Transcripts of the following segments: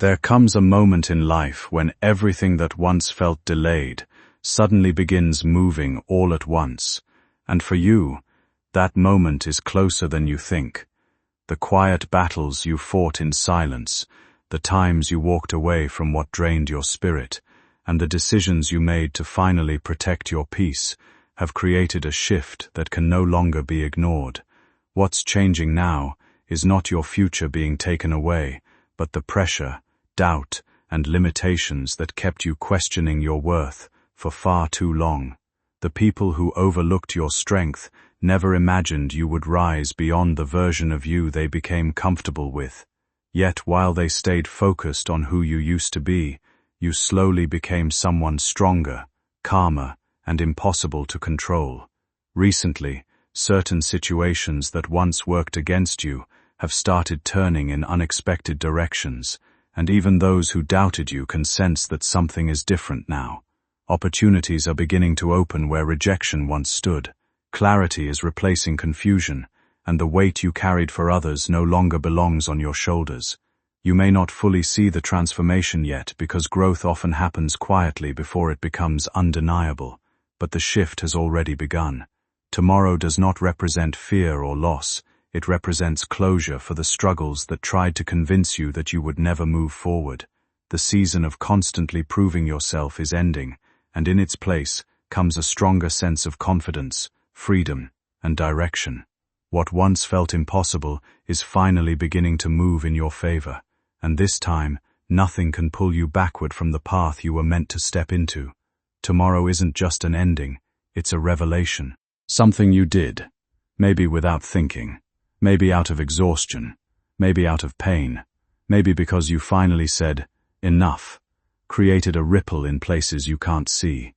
There comes a moment in life when everything that once felt delayed suddenly begins moving all at once, and for you, that moment is closer than you think. The quiet battles you fought in silence, the times you walked away from what drained your spirit, and the decisions you made to finally protect your peace have created a shift that can no longer be ignored. What's changing now is not your future being taken away, but the pressure, doubt, and limitations that kept you questioning your worth for far too long. The people who overlooked your strength never imagined you would rise beyond the version of you they became comfortable with. Yet while they stayed focused on who you used to be, you slowly became someone stronger, calmer, and impossible to control. Recently, certain situations that once worked against you have started turning in unexpected directions, and even those who doubted you can sense that something is different now. Opportunities are beginning to open where rejection once stood. Clarity is replacing confusion, and the weight you carried for others no longer belongs on your shoulders. You may not fully see the transformation yet because growth often happens quietly before it becomes undeniable, but the shift has already begun. Tomorrow does not represent fear or loss. It represents closure for the struggles that tried to convince you that you would never move forward. The season of constantly proving yourself is ending, and in its place comes a stronger sense of confidence, freedom, and direction. What once felt impossible is finally beginning to move in your favor, and this time, nothing can pull you backward from the path you were meant to step into. Tomorrow isn't just an ending, it's a revelation. Something you did, maybe without thinking, maybe out of exhaustion, maybe out of pain, maybe because you finally said, enough, created a ripple in places you can't see.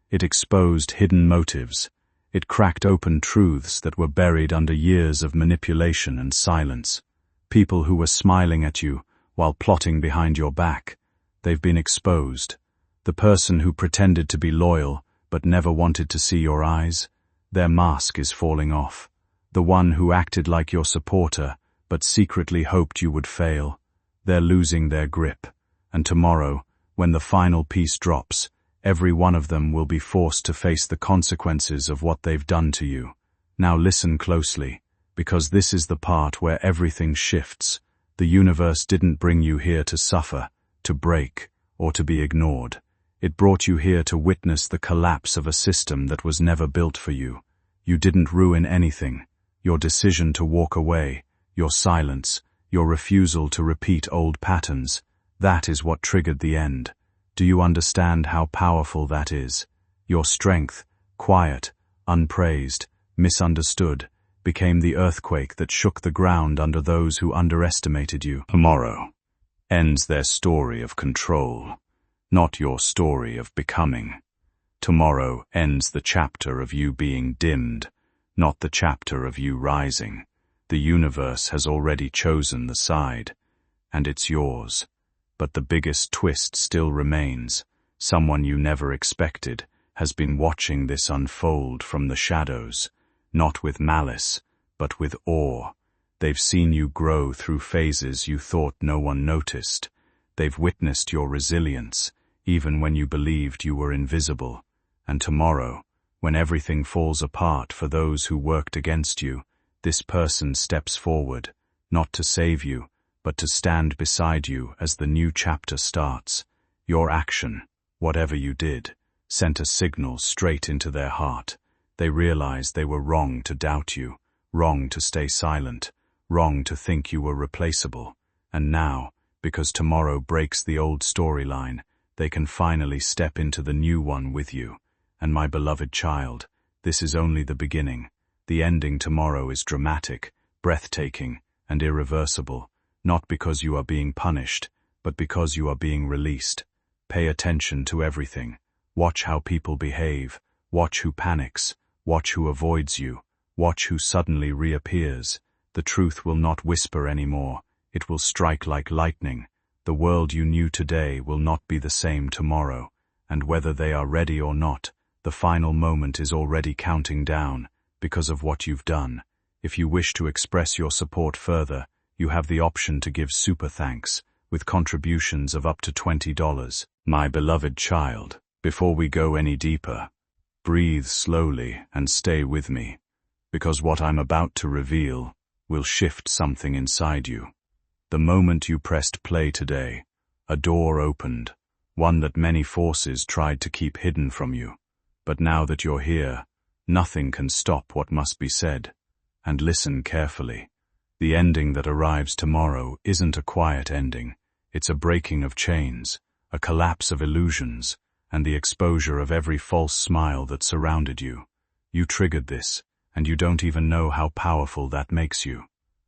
It exposed hidden motives. It cracked open truths that were buried under years of manipulation and silence. People who were smiling at you while plotting behind your back. They've been exposed. The person who pretended to be loyal but never wanted to see your eyes, their mask is falling off. The one who acted like your supporter but secretly hoped you would fail, they're losing their grip. And tomorrow, when the final piece drops, every one of them will be forced to face the consequences of what they've done to you. Now listen closely, because this is the part where everything shifts. The universe didn't bring you here to suffer, to break, or to be ignored. It brought you here to witness the collapse of a system that was never built for you. You didn't ruin anything. Your decision to walk away, your silence, your refusal to repeat old patterns, that is what triggered the end. Do you understand how powerful that is? Your strength, quiet, unpraised, misunderstood, became the earthquake that shook the ground under those who underestimated you. Tomorrow ends their story of control, not your story of becoming. Tomorrow ends the chapter of you being dimmed, not the chapter of you rising. The universe has already chosen the side, and it's yours. But the biggest twist still remains. Someone you never expected has been watching this unfold from the shadows, not with malice, but with awe. They've seen you grow through phases you thought no one noticed. They've witnessed your resilience, even when you believed you were invisible. And tomorrow, when everything falls apart for those who worked against you, this person steps forward, not to save you, but to stand beside you as the new chapter starts. Your action, whatever you did, sent a signal straight into their heart. They realized they were wrong to doubt you, wrong to stay silent, wrong to think you were replaceable. And now, because tomorrow breaks the old storyline, they can finally step into the new one with you. And my beloved child, this is only the beginning. The ending tomorrow is dramatic, breathtaking, and irreversible, not because you are being punished, but because you are being released. Pay attention to everything. Watch how people behave. Watch who panics. Watch who avoids you. Watch who suddenly reappears. The truth will not whisper anymore. It will strike like lightning. The world you knew today will not be the same tomorrow. And whether they are ready or not, the final moment is already counting down, because of what you've done. If you wish to express your support further, you have the option to give super thanks, with contributions of up to $20. My beloved child, before we go any deeper, breathe slowly and stay with me, because what I'm about to reveal will shift something inside you. The moment you pressed play today, a door opened, one that many forces tried to keep hidden from you. But now that you're here, nothing can stop what must be said. And listen carefully. The ending that arrives tomorrow isn't a quiet ending. It's a breaking of chains, a collapse of illusions, and the exposure of every false smile that surrounded you. You triggered this, and you don't even know how powerful that makes you.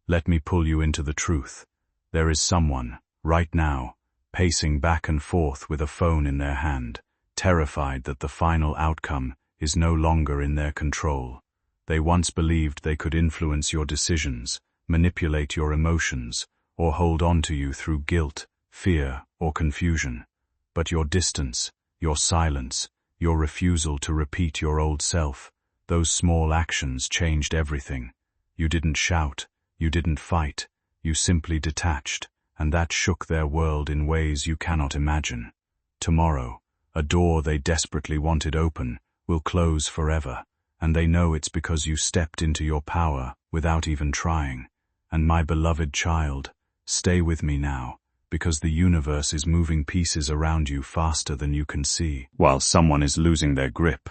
Let me pull you into the truth. There is someone, right now, pacing back and forth with a phone in their hand, terrified that the final outcome is no longer in their control. They once believed they could influence your decisions, manipulate your emotions, or hold on to you through guilt, fear, or confusion. But your distance, your silence, your refusal to repeat your old self, those small actions changed everything. You didn't shout, you didn't fight, you simply detached, and that shook their world in ways you cannot imagine. Tomorrow, a door they desperately wanted open will close forever, and they know it's because you stepped into your power without even trying. And my beloved child, stay with me now, because the universe is moving pieces around you faster than you can see. While someone is losing their grip,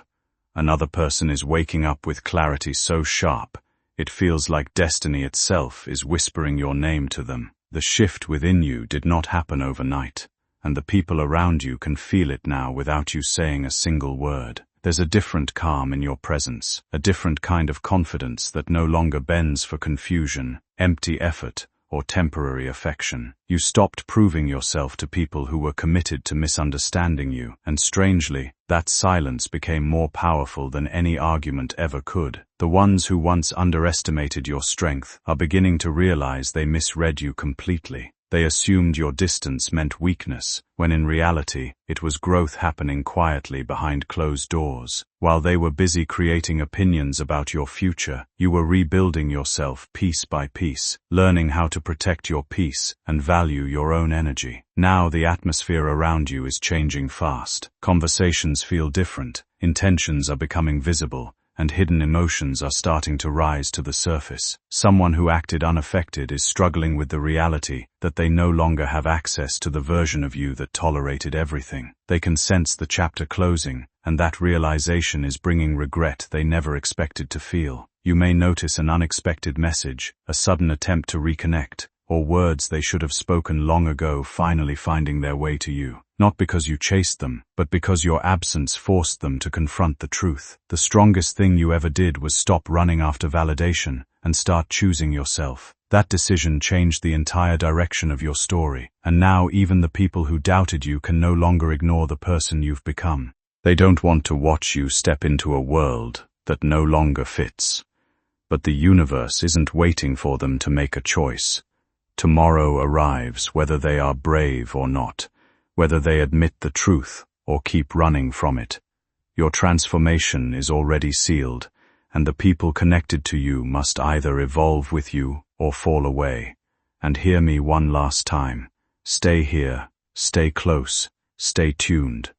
another person is waking up with clarity so sharp, it feels like destiny itself is whispering your name to them. The shift within you did not happen overnight, and the people around you can feel it now without you saying a single word. There's a different calm in your presence, a different kind of confidence that no longer bends for confusion, empty effort, or temporary affection. You stopped proving yourself to people who were committed to misunderstanding you, and strangely, that silence became more powerful than any argument ever could. The ones who once underestimated your strength are beginning to realize they misread you completely. They assumed your distance meant weakness, when in reality, it was growth happening quietly behind closed doors. While they were busy creating opinions about your future, you were rebuilding yourself piece by piece, learning how to protect your peace and value your own energy. Now the atmosphere around you is changing fast. Conversations feel different, intentions are becoming visible, and hidden emotions are starting to rise to the surface. Someone who acted unaffected is struggling with the reality that they no longer have access to the version of you that tolerated everything. They can sense the chapter closing, and that realization is bringing regret they never expected to feel. You may notice an unexpected message, a sudden attempt to reconnect, or words they should have spoken long ago finally finding their way to you. Not because you chased them, but because your absence forced them to confront the truth. The strongest thing you ever did was stop running after validation and start choosing yourself. That decision changed the entire direction of your story, and now even the people who doubted you can no longer ignore the person you've become. They don't want to watch you step into a world that no longer fits. But the universe isn't waiting for them to make a choice. Tomorrow arrives whether they are brave or not, whether they admit the truth or keep running from it. Your transformation is already sealed, and the people connected to you must either evolve with you or fall away. And hear me one last time. Stay here, stay close, stay tuned.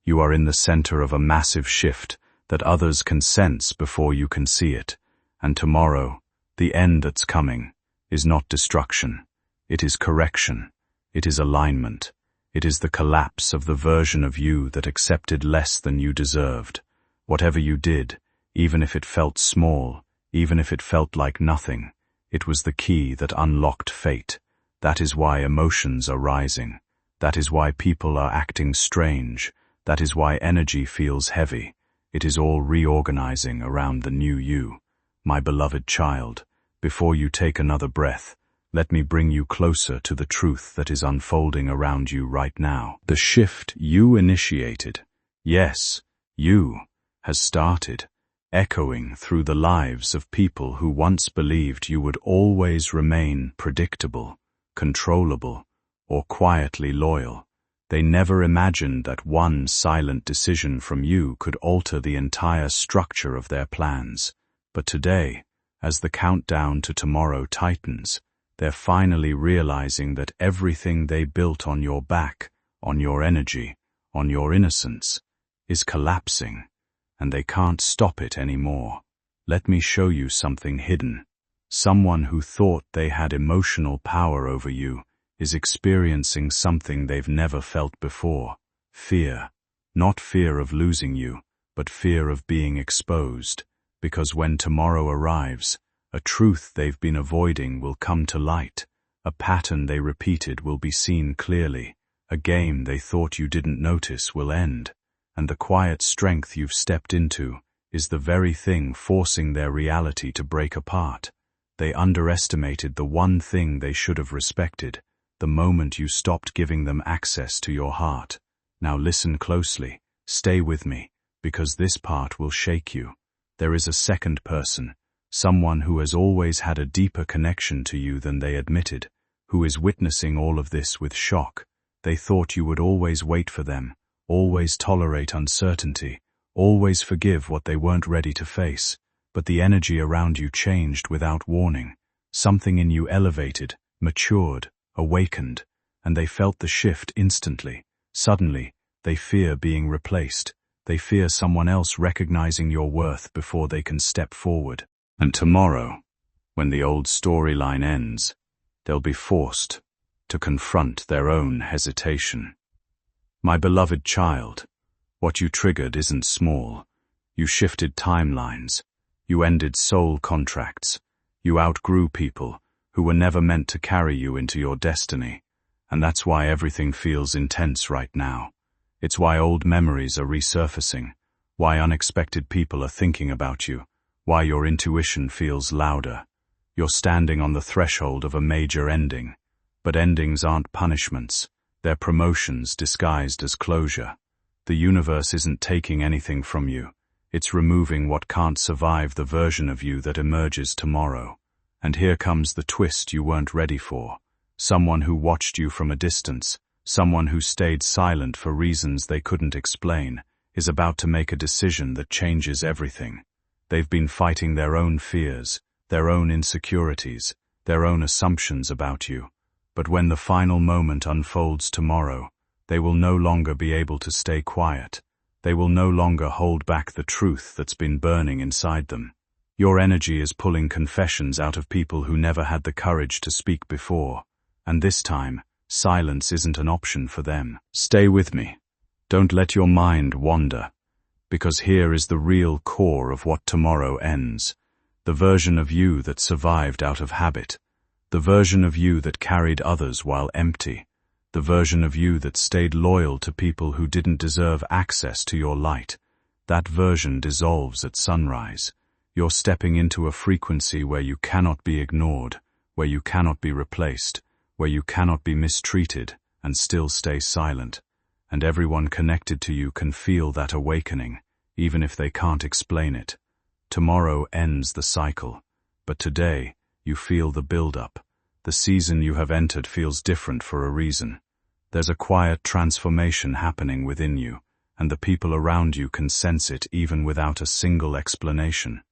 You are in the center of a massive shift that others can sense before you can see it. And tomorrow, the end that's coming, is not destruction. It is correction. It is alignment. It is the collapse of the version of you that accepted less than you deserved. Whatever you did, even if it felt small, even if it felt like nothing, it was the key that unlocked fate. That is why emotions are rising. That is why people are acting strange. That is why energy feels heavy. It is all reorganizing around the new you. My beloved child, before you take another breath, let me bring you closer to the truth that is unfolding around you right now. The shift you initiated, yes, you, has started, echoing through the lives of people who once believed you would always remain predictable, controllable, or quietly loyal. They never imagined that one silent decision from you could alter the entire structure of their plans. But today, as the countdown to tomorrow tightens, They're finally realizing that everything they built on your back, on your energy, on your innocence, is collapsing, and they can't stop it anymore. Let me show you something hidden. Someone who thought they had emotional power over you is experiencing something they've never felt before. Fear. Not fear of losing you, but fear of being exposed, because when tomorrow arrives, a truth they've been avoiding will come to light, a pattern they repeated will be seen clearly, a game they thought you didn't notice will end, and the quiet strength you've stepped into is the very thing forcing their reality to break apart. They underestimated the one thing they should have respected, the moment you stopped giving them access to your heart. Now listen closely, stay with me, because this part will shake you. There is a second person, someone who has always had a deeper connection to you than they admitted, who is witnessing all of this with shock. They thought you would always wait for them, always tolerate uncertainty, always forgive what they weren't ready to face, but the energy around you changed without warning. Something in you elevated, matured, awakened, and they felt the shift instantly. Suddenly, they fear being replaced. They fear someone else recognizing your worth before they can step forward. And tomorrow, when the old storyline ends, they'll be forced to confront their own hesitation. My beloved child, what you triggered isn't small. You shifted timelines. You ended soul contracts. You outgrew people who were never meant to carry you into your destiny. And that's why everything feels intense right now. It's why old memories are resurfacing, why unexpected people are thinking about you, why your intuition feels louder. You're standing on the threshold of a major ending. But endings aren't punishments. They're promotions disguised as closure. The universe isn't taking anything from you. It's removing what can't survive the version of you that emerges tomorrow. And here comes the twist you weren't ready for. Someone who watched you from a distance, someone who stayed silent for reasons they couldn't explain, is about to make a decision that changes everything. They've been fighting their own fears, their own insecurities, their own assumptions about you. But when the final moment unfolds tomorrow, they will no longer be able to stay quiet. They will no longer hold back the truth that's been burning inside them. Your energy is pulling confessions out of people who never had the courage to speak before. And this time, silence isn't an option for them. Stay with me. Don't let your mind wander. Because here is the real core of what tomorrow ends. The version of you that survived out of habit. The version of you that carried others while empty. The version of you that stayed loyal to people who didn't deserve access to your light. That version dissolves at sunrise. You're stepping into a frequency where you cannot be ignored, where you cannot be replaced, where you cannot be mistreated and still stay silent. And everyone connected to you can feel that awakening, even if they can't explain it. Tomorrow ends the cycle, but today you feel the build-up. The season you have entered feels different for a reason. There's a quiet transformation happening within you, and the people around you can sense it even without a single explanation.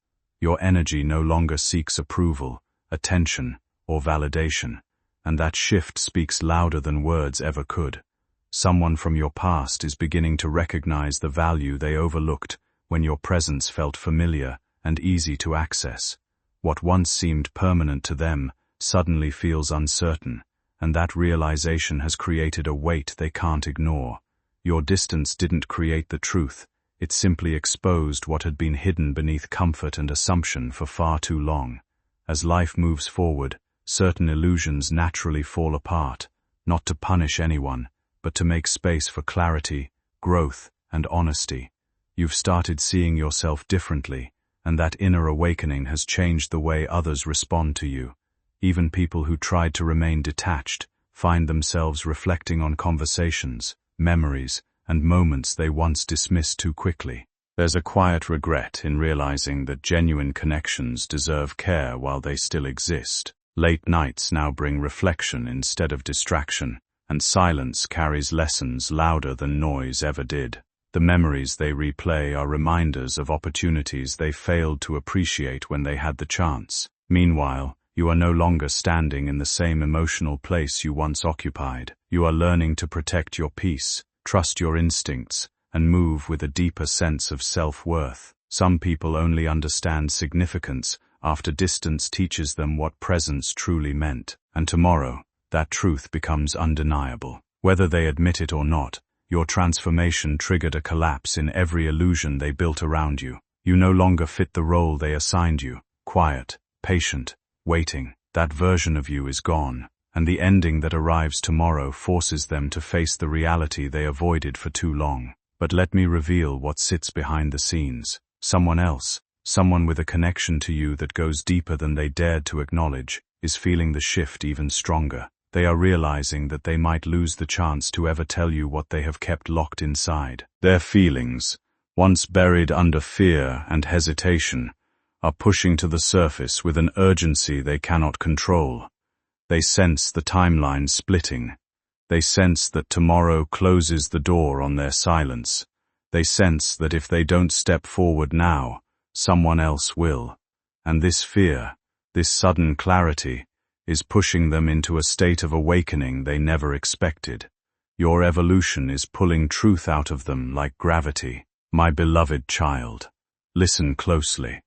Your energy no longer seeks approval, attention, or validation, and that shift speaks louder than words ever could. Someone from your past is beginning to recognize the value they overlooked when your presence felt familiar and easy to access. What once seemed permanent to them suddenly feels uncertain, and that realization has created a weight they can't ignore. Your distance didn't create the truth, it simply exposed what had been hidden beneath comfort and assumption for far too long. As life moves forward, certain illusions naturally fall apart, not to punish anyone, but to make space for clarity, growth, and honesty. You've started seeing yourself differently, and that inner awakening has changed the way others respond to you. Even people who tried to remain detached find themselves reflecting on conversations, memories, and moments they once dismissed too quickly. There's a quiet regret in realizing that genuine connections deserve care while they still exist. Late nights now bring reflection instead of distraction, and silence carries lessons louder than noise ever did. The memories they replay are reminders of opportunities they failed to appreciate when they had the chance. Meanwhile, You are no longer standing in the same emotional place you once occupied. You are learning to protect your peace, trust your instincts, and move with a deeper sense of self-worth. Some people only understand significance after distance teaches them what presence truly meant, and tomorrow, that truth becomes undeniable. Whether they admit it or not, your transformation triggered a collapse in every illusion they built around you. You no longer fit the role they assigned you. Quiet, patient, waiting. That version of you is gone, and the ending that arrives tomorrow forces them to face the reality they avoided for too long. But let me reveal what sits behind the scenes. Someone else, someone with a connection to you that goes deeper than they dared to acknowledge, is feeling the shift even stronger. They are realizing that they might lose the chance to ever tell you what they have kept locked inside. Their feelings, once buried under fear and hesitation, are pushing to the surface with an urgency they cannot control. They sense the timeline splitting. They sense that tomorrow closes the door on their silence. They sense that if they don't step forward now, someone else will. And this fear, this sudden clarity, is pushing them into a state of awakening they never expected. Your evolution is pulling truth out of them like gravity. My beloved child, listen closely.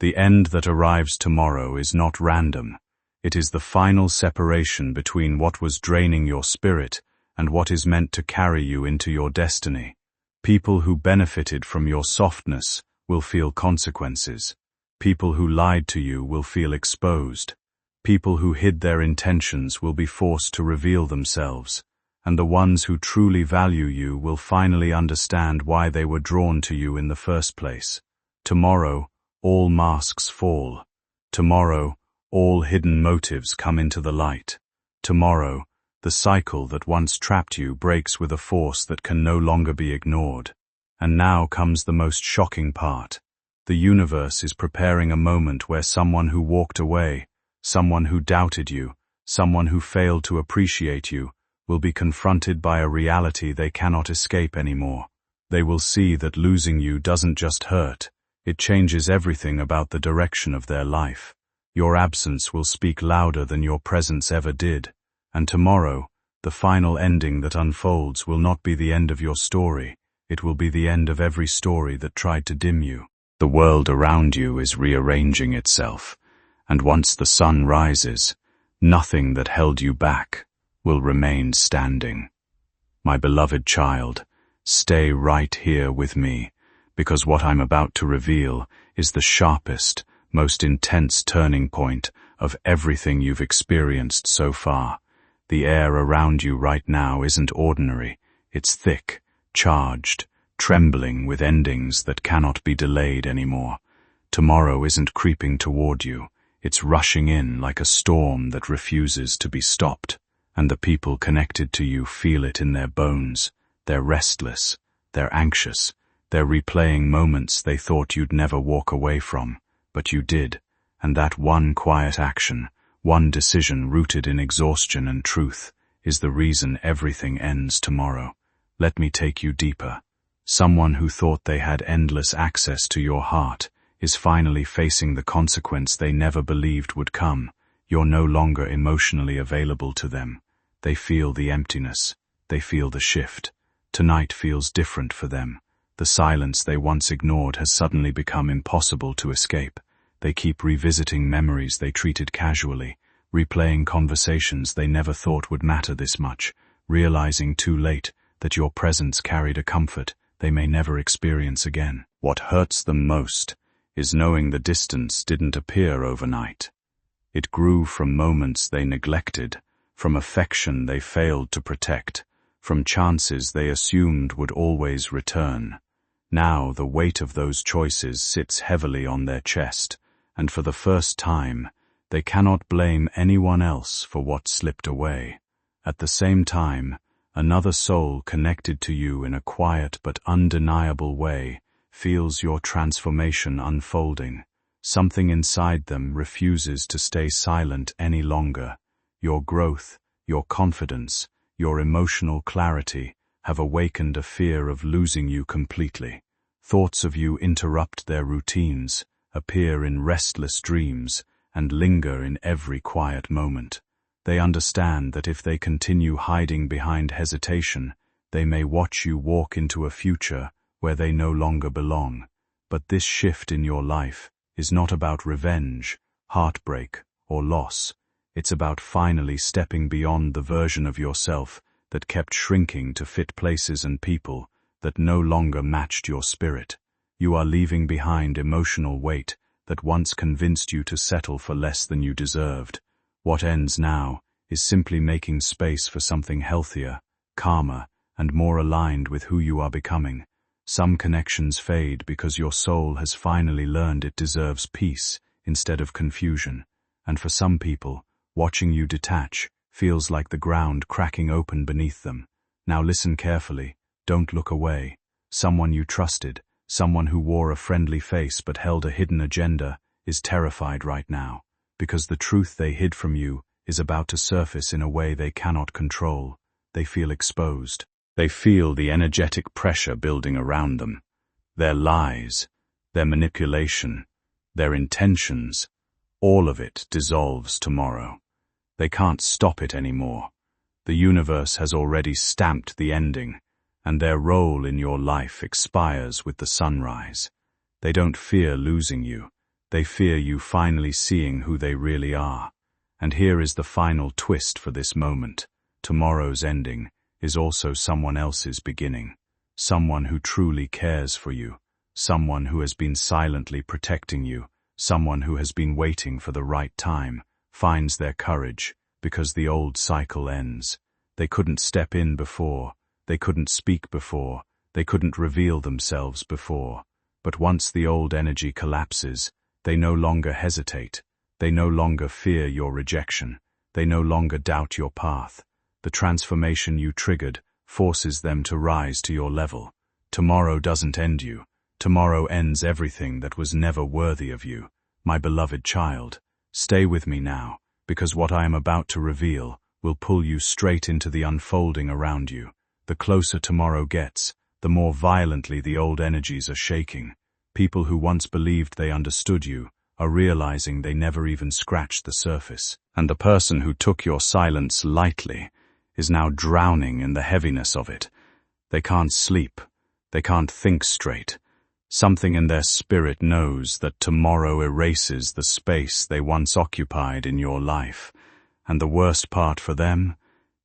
The end that arrives tomorrow is not random. It is the final separation between what was draining your spirit and what is meant to carry you into your destiny. People who benefited from your softness will feel consequences. People who lied to you will feel exposed. People who hid their intentions will be forced to reveal themselves, and the ones who truly value you will finally understand why they were drawn to you in the first place. Tomorrow, all masks fall. Tomorrow, all hidden motives come into the light. Tomorrow, the cycle that once trapped you breaks with a force that can no longer be ignored. And now comes the most shocking part. The universe is preparing a moment where someone who walked away, someone who doubted you, someone who failed to appreciate you, will be confronted by a reality they cannot escape anymore. They will see that losing you doesn't just hurt, it changes everything about the direction of their life. Your absence will speak louder than your presence ever did, and tomorrow, the final ending that unfolds will not be the end of your story, it will be the end of every story that tried to dim you. The world around you is rearranging itself, and once the sun rises, nothing that held you back will remain standing. My beloved child, stay right here with me, because what I'm about to reveal is the sharpest, most intense turning point of everything you've experienced so far. The air around you right now isn't ordinary, it's thick, charged, trembling with endings that cannot be delayed anymore. Tomorrow isn't creeping toward you, it's rushing in like a storm that refuses to be stopped. And the people connected to you feel it in their bones. They're restless, they're anxious, they're replaying moments they thought you'd never walk away from, but you did, and that one quiet action, one decision rooted in exhaustion and truth, is the reason everything ends tomorrow. Let me take you deeper. Someone who thought they had endless access to your heart is finally facing the consequence they never believed would come. You're no longer emotionally available to them. They feel the emptiness. They feel the shift. Tonight feels different for them. The silence they once ignored has suddenly become impossible to escape. They keep revisiting memories they treated casually, replaying conversations they never thought would matter this much, realizing too late that your presence carried a comfort they may never experience again. What hurts them most is knowing the distance didn't appear overnight. It grew from moments they neglected, from affection they failed to protect, from chances they assumed would always return. Now the weight of those choices sits heavily on their chest, and for the first time, they cannot blame anyone else for what slipped away. At the same time, another soul connected to you in a quiet but undeniable way feels your transformation unfolding. Something inside them refuses to stay silent any longer. Your growth, your confidence, your emotional clarity have awakened a fear of losing you completely. Thoughts of you interrupt their routines, appear in restless dreams, and linger in every quiet moment. They understand that if they continue hiding behind hesitation, they may watch you walk into a future where they no longer belong. But this shift in your life is not about revenge, heartbreak, or loss. It's about finally stepping beyond the version of yourself that kept shrinking to fit places and people that no longer matched your spirit. You are leaving behind emotional weight that once convinced you to settle for less than you deserved. What ends now is simply making space for something healthier, calmer, and more aligned with who you are becoming. Some connections fade because your soul has finally learned it deserves peace instead of confusion. And for some people, watching you detach feels like the ground cracking open beneath them. Now listen carefully, don't look away. Someone you trusted, someone who wore a friendly face but held a hidden agenda, is terrified right now, because the truth they hid from you is about to surface in a way they cannot control. They feel exposed. They feel the energetic pressure building around them. Their lies, their manipulation, their intentions, all of it dissolves tomorrow. They can't stop it anymore. The universe has already stamped the ending, and their role in your life expires with the sunrise. They don't fear losing you. They fear you finally seeing who they really are. And here is the final twist for this moment. Tomorrow's ending is also someone else's beginning. Someone who truly cares for you. Someone who has been silently protecting you. Someone who has been waiting for the right time, finds their courage, because the old cycle ends. They couldn't step in before. They couldn't speak before. They couldn't reveal themselves before. But once the old energy collapses, they no longer hesitate. They no longer fear your rejection. They no longer doubt your path. The transformation you triggered forces them to rise to your level. Tomorrow doesn't end you. Tomorrow ends everything that was never worthy of you. My beloved child, stay with me now, because what I am about to reveal will pull you straight into the unfolding around you. The closer tomorrow gets, the more violently the old energies are shaking. People who once believed they understood you are realizing they never even scratched the surface. And the person who took your silence lightly is now drowning in the heaviness of it. They can't sleep. They can't think straight. Something in their spirit knows that tomorrow erases the space they once occupied in your life. And the worst part for them,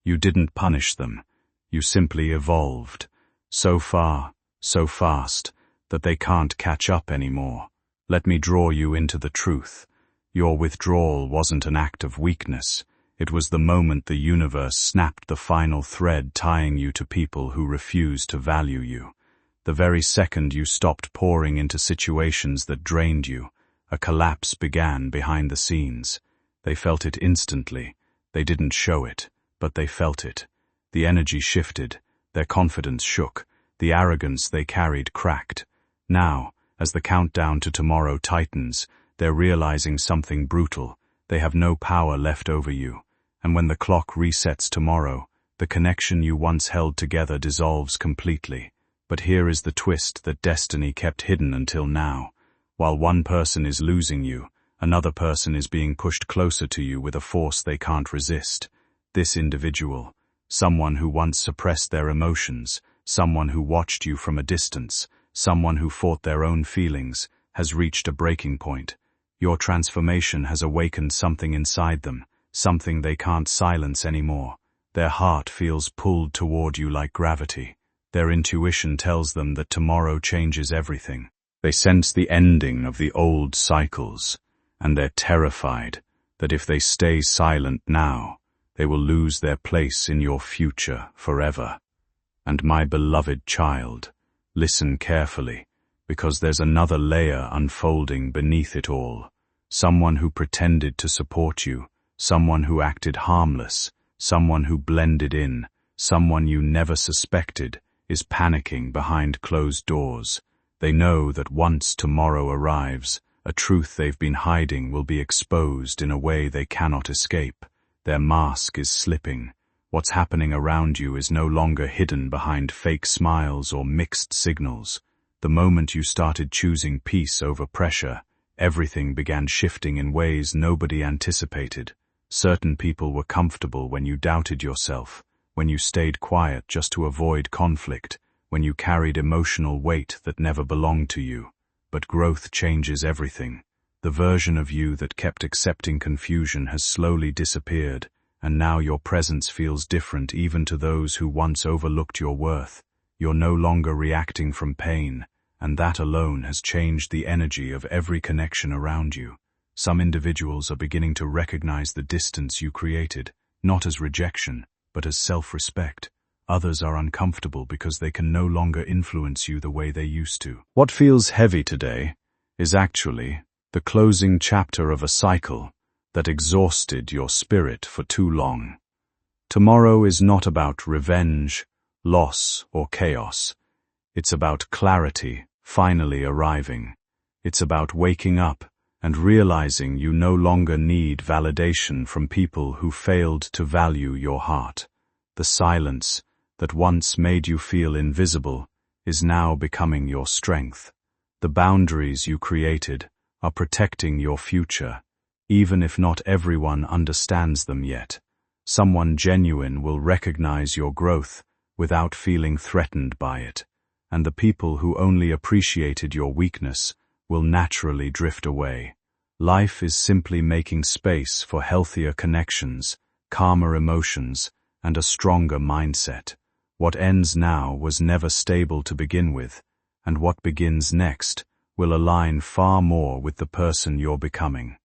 you didn't punish them. You simply evolved. So far, so fast, that they can't catch up anymore. Let me draw you into the truth. Your withdrawal wasn't an act of weakness. It was the moment the universe snapped the final thread tying you to people who refused to value you. The very second you stopped pouring into situations that drained you, a collapse began behind the scenes. They felt it instantly. They didn't show it, but they felt it. The energy shifted. Their confidence shook. The arrogance they carried cracked. Now, as the countdown to tomorrow tightens, they're realizing something brutal. They have no power left over you. And when the clock resets tomorrow, the connection you once held together dissolves completely. But here is the twist that destiny kept hidden until now. While one person is losing you, another person is being pushed closer to you with a force they can't resist. This individual, someone who once suppressed their emotions, someone who watched you from a distance, someone who fought their own feelings, has reached a breaking point. Your transformation has awakened something inside them, something they can't silence anymore. Their heart feels pulled toward you like gravity. Their intuition tells them that tomorrow changes everything. They sense the ending of the old cycles, and they're terrified that if they stay silent now, they will lose their place in your future forever. And my beloved child, listen carefully, because there's another layer unfolding beneath it all. Someone who pretended to support you, someone who acted harmless, someone who blended in, someone you never suspected, is panicking behind closed doors. They know that once tomorrow arrives, a truth they've been hiding will be exposed in a way they cannot escape. Their mask is slipping. What's happening around you is no longer hidden behind fake smiles or mixed signals. The moment you started choosing peace over pressure, Everything began shifting in ways nobody anticipated. Certain people were comfortable when you doubted yourself, when you stayed quiet just to avoid conflict, when you carried emotional weight that never belonged to you. But growth changes everything. The version of you that kept accepting confusion has slowly disappeared, and now your presence feels different even to those who once overlooked your worth. You're no longer reacting from pain, and that alone has changed the energy of every connection around you. Some individuals are beginning to recognize the distance you created, not as rejection, but as self-respect. Others are uncomfortable because they can no longer influence you the way they used to. What feels heavy today is actually the closing chapter of a cycle that exhausted your spirit for too long. Tomorrow is not about revenge, loss, or chaos. It's about clarity finally arriving. It's about waking up and realizing you no longer need validation from people who failed to value your heart. The silence that once made you feel invisible is now becoming your strength. The boundaries you created are protecting your future, even if not everyone understands them yet. Someone genuine will recognize your growth without feeling threatened by it, and the people who only appreciated your weakness will naturally drift away. Life is simply making space for healthier connections, calmer emotions, and a stronger mindset. What ends now was never stable to begin with, and what begins next will align far more with the person you're becoming.